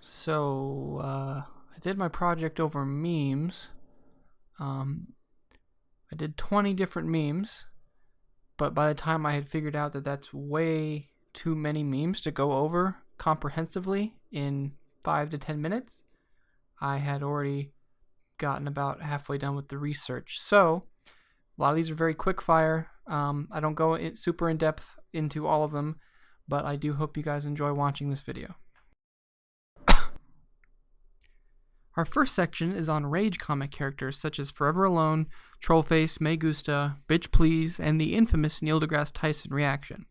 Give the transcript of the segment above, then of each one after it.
So, I did my project over memes. I did 20 different memes, but by the time I had figured out that that's way too many memes to go over comprehensively in 5 to 10 minutes, I had already gotten about halfway done with the research. So, a lot of these are very quick fire. I don't go super in depth into all of them, but I do hope you guys enjoy watching this video. Our first section is on rage comic characters such as Forever Alone, Trollface, Me Gusta, Bitch Please, and the infamous Neil deGrasse Tyson reaction.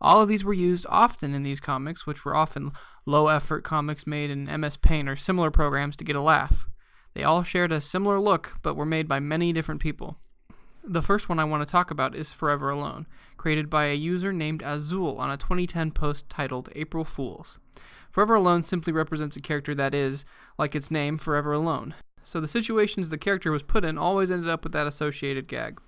All of these were used often in these comics, which were often low-effort comics made in MS Paint or similar programs to get a laugh. They all shared a similar look, but were made by many different people. The first one I want to talk about is Forever Alone, created by a user named Azul on a 2010 post titled April Fools. Forever Alone simply represents a character that is, like its name, forever alone. So the situations the character was put in always ended up with that associated gag.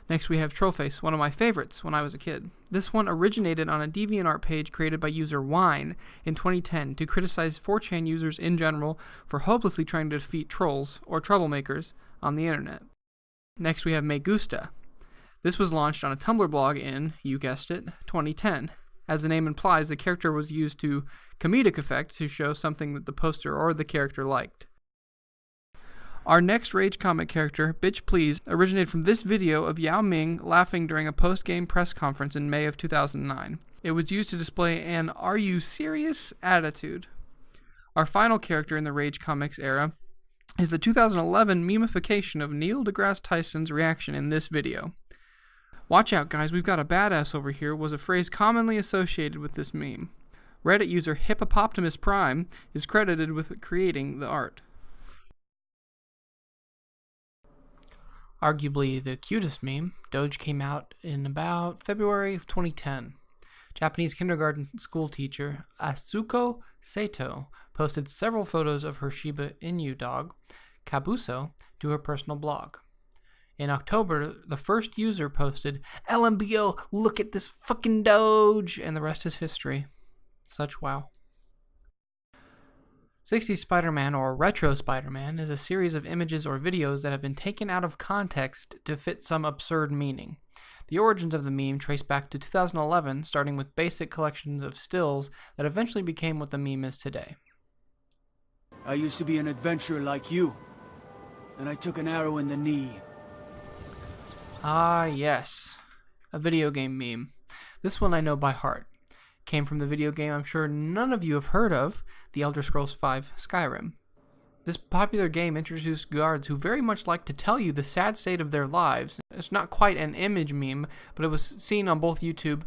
Next we have Trollface, one of my favorites when I was a kid. This one originated on a DeviantArt page created by user Wine in 2010 to criticize 4chan users in general for hopelessly trying to defeat trolls, or troublemakers, on the internet. Next we have Me Gusta. This was launched on a Tumblr blog in, you guessed it, 2010. As the name implies, the character was used to comedic effect to show something that the poster or the character liked. Our next rage comic character, Bitch Please, originated from this video of Yao Ming laughing during a post-game press conference in May of 2009. It was used to display an "Are you serious?" attitude. Our final character in the rage comics era is the 2011 memification of Neil deGrasse Tyson's reaction in this video. Watch out guys, we've got a badass over here was a phrase commonly associated with this meme. Reddit user Hippopoptimus Prime is credited with creating the art. Arguably the cutest meme, Doge came out in about February of 2010. Japanese kindergarten school teacher Asuko Sato posted several photos of her Shiba Inu dog, Kabuso, to her personal blog. In October, the first user posted, "LMBO, look at this fucking Doge," and the rest is history. Such wow. 60s Spider-Man or Retro Spider-Man is a series of images or videos that have been taken out of context to fit some absurd meaning. The origins of the meme trace back to 2011, starting with basic collections of stills that eventually became what the meme is today. I used to be an adventurer like you, and I took an arrow in the knee. Ah, yes. A video game meme. This one I know by heart. Came from the video game I'm sure none of you have heard of, The Elder Scrolls V Skyrim. This popular game introduced guards who very much like to tell you the sad state of their lives. It's not quite an image meme, but it was seen on both YouTube,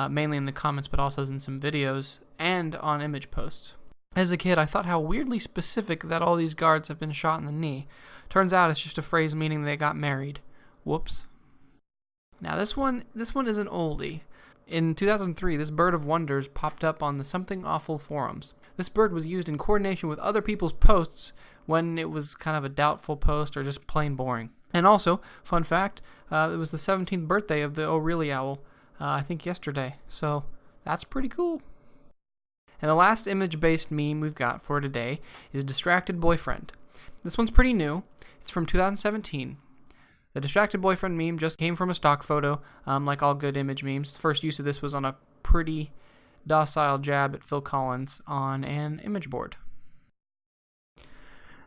mainly in the comments, but also in some videos, and on image posts. As a kid, I thought how weirdly specific that all these guards have been shot in the knee. Turns out it's just a phrase meaning they got married. Whoops. Now this one is an oldie. In 2003, this bird of wonders popped up on the Something Awful forums. This bird was used in coordination with other people's posts when it was kind of a doubtful post or just plain boring. And also, fun fact, it was the 17th birthday of the O'Reilly owl, I think yesterday. So that's pretty cool. And the last image-based meme we've got for today is Distracted Boyfriend. This one's pretty new. It's from 2017. The Distracted Boyfriend meme just came from a stock photo, like all good image memes. The first use of this was on a pretty docile jab at Phil Collins on an image board.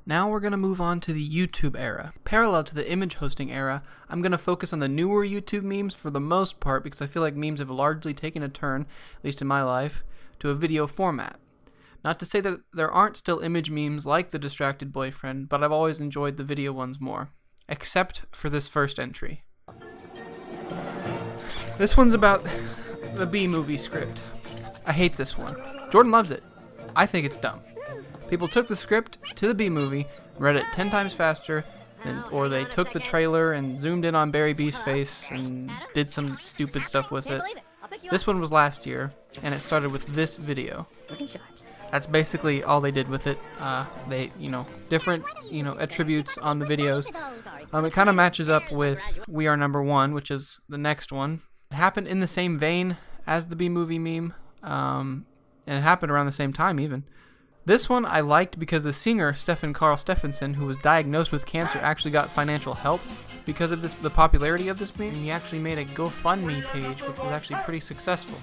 Now we're going to move on to the YouTube era. Parallel to the image hosting era, I'm going to focus on the newer YouTube memes for the most part because I feel like memes have largely taken a turn, at least in my life, to a video format. Not to say that there aren't still image memes like the Distracted Boyfriend, but I've always enjoyed the video ones more. Except for this first entry. This one's about the B-movie script. I hate this one. Jordan loves it. I think it's dumb. People took the script to the B-movie, read it 10 times faster, or they took the trailer and zoomed in on Barry B's face and did some stupid stuff with it. This one was last year, and it started with this video. That's basically all they did with it. They, different, attributes on the videos. It kind of matches up with We Are Number One, which is the next one. It happened in the same vein as the B-movie meme, and it happened around the same time even. This one I liked because the singer Stephen Carl Stephenson, who was diagnosed with cancer, actually got financial help because of the popularity of this meme. And he actually made a GoFundMe page, which was actually pretty successful.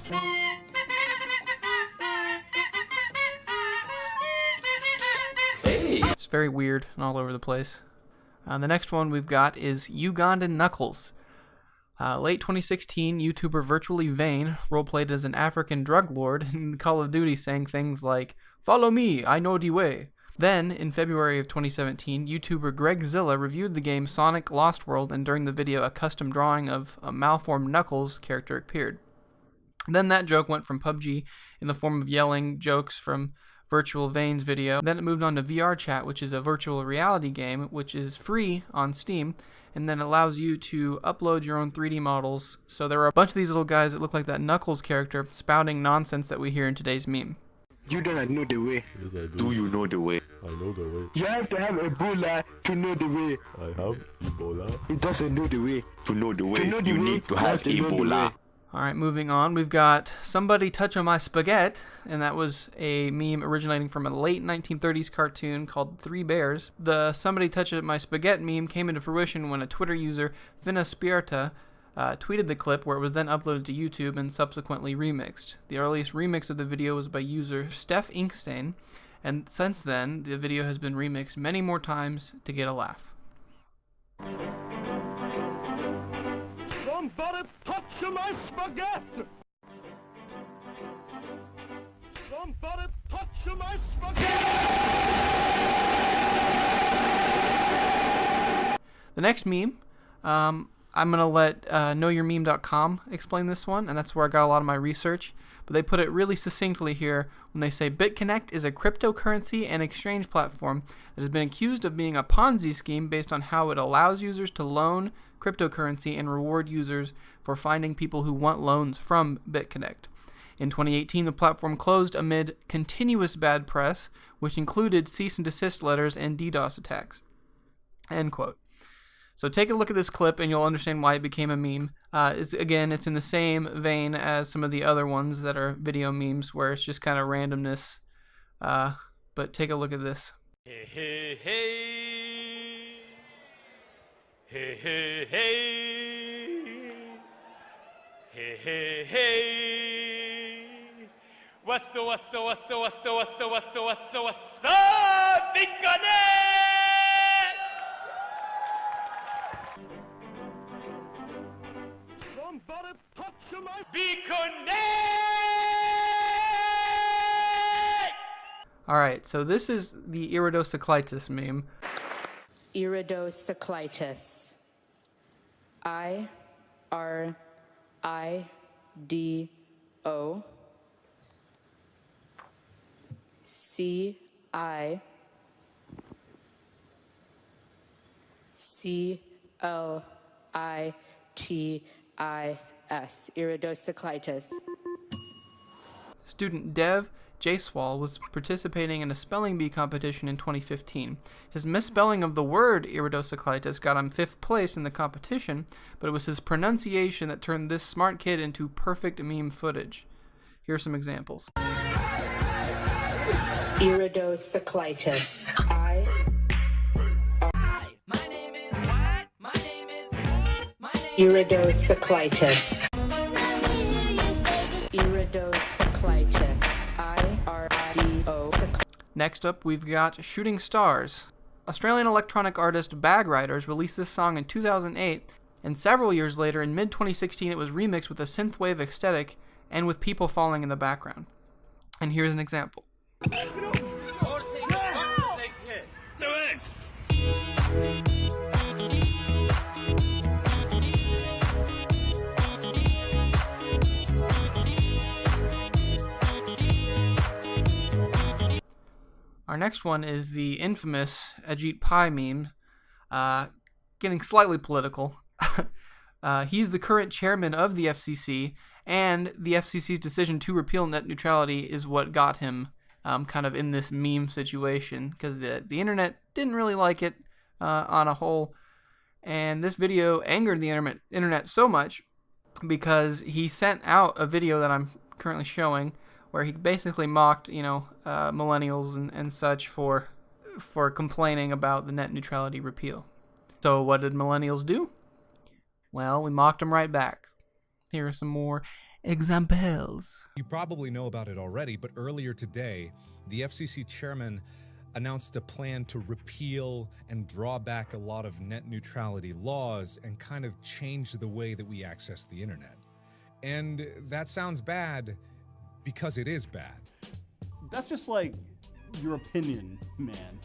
It's very weird and all over the place. The next one we've got is Ugandan Knuckles. Late 2016, YouTuber Virtually Vain roleplayed as an African drug lord in Call of Duty, saying things like, "Follow me, I know the way." Then, in February of 2017, YouTuber Greg Zilla reviewed the game Sonic Lost World, and during the video, a custom drawing of a malformed Knuckles character appeared. Then that joke went from PUBG in the form of yelling jokes from Virtual Vain's video. Then it moved on to VR Chat, which is a virtual reality game, which is free on Steam, and then allows you to upload your own 3D models. So there are a bunch of these little guys that look like that Knuckles character spouting nonsense that we hear in today's meme. You don't know the way. Yes, I do. Do you know the way? I know the way. You have to have Ebola to know the way. I have Ebola. It doesn't know the way. To know the way, To know the you way, need to you have have to know the Ebola. way. Alright, moving on, we've got Somebody Touch on My Spaghetti, and that was a meme originating from a late 1930s cartoon called Three Bears. The Somebody Touch on My Spaghetti meme came into fruition when a Twitter user, Finna Spierta, tweeted the clip, where it was then uploaded to YouTube and subsequently remixed. The earliest remix of the video was by user Steph Inkstein, and since then, the video has been remixed many more times to get a laugh. Somebody touch my spaghetti! Somebody touch my spaghetti! The next meme, I'm going to let knowyourmeme.com explain this one, and that's where I got a lot of my research. But they put it really succinctly here when they say BitConnect is a cryptocurrency and exchange platform that has been accused of being a Ponzi scheme based on how it allows users to loan cryptocurrency and reward users for finding people who want loans from BitConnect. In 2018, the platform closed amid continuous bad press, which included cease and desist letters and DDoS attacks. End quote. So take a look at this clip and you'll understand why it became a meme. It's in the same vein as some of the other ones that are video memes, where it's just kind of randomness. But take a look at this. Hey, hey, hey! Hey, hey, hey! Hey, hey, hey! What's up, big Somebody touch my BConnect! Alright, so this is the iridocyclitis meme. Iridocyclitis. IRIDO CICLITIS. Iridocyclitis. Student Dev Jaiswal was participating in a spelling bee competition in 2015. His misspelling of the word iridocyclitis got him 5th place in the competition, but it was his pronunciation that turned this smart kid into perfect meme footage. Here are some examples. Iridocyclitis. Iridocyclitis. Iridocyclitis. IRIDO. Next up, we've got Shooting Stars. Australian electronic artist Bag Riders released this song in 2008, and several years later, in mid-2016, it was remixed with a synthwave aesthetic and with people falling in the background. And here's an example. Our next one is the infamous Ajit Pai meme, getting slightly political. He's the current chairman of the FCC, and the FCC's decision to repeal net neutrality is what got him kind of in this meme situation, because the internet didn't really like it on a whole, and this video angered the internet so much because he sent out a video that I'm currently showing where he basically mocked, millennials and such for complaining about the net neutrality repeal. So what did millennials do? Well, we mocked them right back. Here are some more examples. You probably know about it already, but earlier today, the FCC chairman announced a plan to repeal and draw back a lot of net neutrality laws and kind of change the way that we access the internet. And that sounds bad because it is bad. That's just like your opinion, man.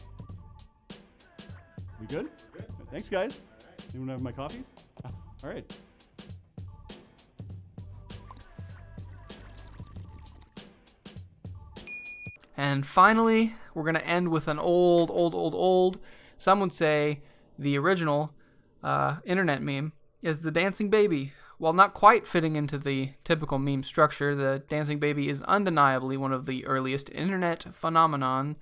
We good? Thanks, guys. Anyone have my coffee? All right. And finally, we're going to end with an old, some would say the original internet meme, is the dancing baby. While not quite fitting into the typical meme structure, the dancing baby is undeniably one of the earliest internet phenomenon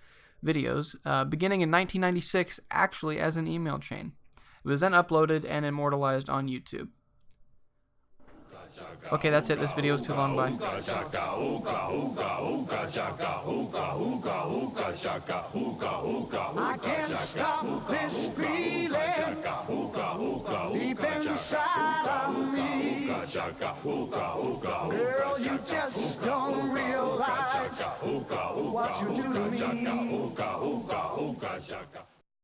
videos, beginning in 1996 actually as an email chain. It was then uploaded and immortalized on YouTube. Okay, that's it. This video is too long. Bye. I can't stop this feeling deep inside of me. Girl, you just don't realize what you do to me.